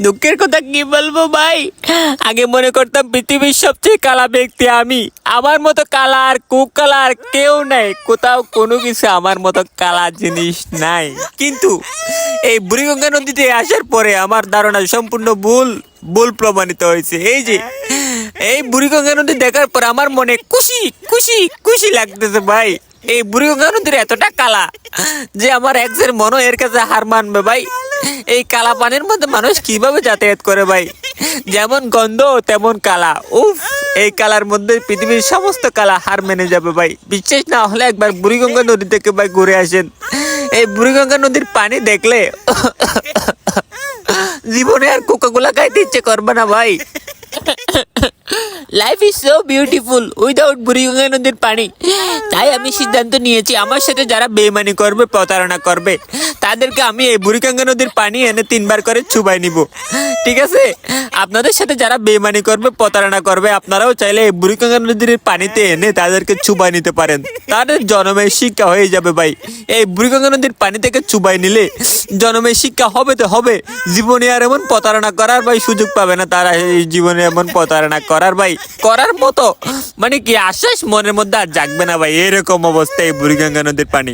দুঃখের কথা কি বলবো ভাই, আগে মনে করতাম পৃথিবীর সবচেয়ে কালা ব্যক্তি আমি। আমার মতো কালার কালার কেউ নাই, কোথাও কোনো কিছু আমার মতো কালা জিনিস নাই। কিন্তু এই বুড়িগঙ্গা নদীতে আসার পরে আমার ধারণা সম্পূর্ণ ভুল ভুল প্রমাণিত হয়েছে। এই বুড়িগঙ্গা নদী দেখার পর আমার মনে খুশি খুশি খুশি লাগতেছে ভাই। এই বুড়িগঙ্গা নদীর এতটা কালা যে আমার এক্সের মনও এর কাছে হার মানবে ভাই। এই কালা পানির মধ্যে মানুষ কিভাবে যাতায়াত করে ভাই, যেমন গন্ধ তেমন কালা। উফ, এই কালার মধ্যে পৃথিবীর সমস্ত কালা হার মেনে যাবে ভাই। বিশ্বাস না হলে একবার বুড়িগঙ্গা নদী থেকে ভাই ঘুরে আসেন। এই বুড়িগঙ্গা নদীর পানি দেখলে জীবনে আর কোকাকোলা খাইতে ইচ্ছে করবে না ভাই। Life is so beautiful without Buriganga নদীর পানি। তাই আমি সিদ্ধান্ত নিয়েছি, আমার সাথে যারা বেইমানি করবে, প্রতারণা করবে, তাদেরকে আমি এই বুড়িগঙ্গা নদীর পানি এনে 3 বার করে চুবাই নিব। ঠিক আছে? আপনাদের সাথে যারা বেইমানি করবে, প্রতারণা করবে, আপনারাও চাইলে এই বুড়িগঙ্গা নদীর পানিতে এনে তাদেরকে চুবাই নিতে পারেন। তাদের জনমের শিক্ষা হয়ে যাবে ভাই। এই বুড়িগঙ্গা নদীর পানি থেকে চুবাই নিলে জনমের শিক্ষা হবে তো হবে, জীবনে আর এমন প্রতারণা করার ভাই সুযোগ পাবে না তারা। এই জীবনে এমন প্রতারণা করার ভাই, করার মতো মানে কি আশ্বাস মনের মধ্যে আর জাগবে না ভাই। এরকম অবস্থা এই বুড়িগঙ্গা নদীর পানি।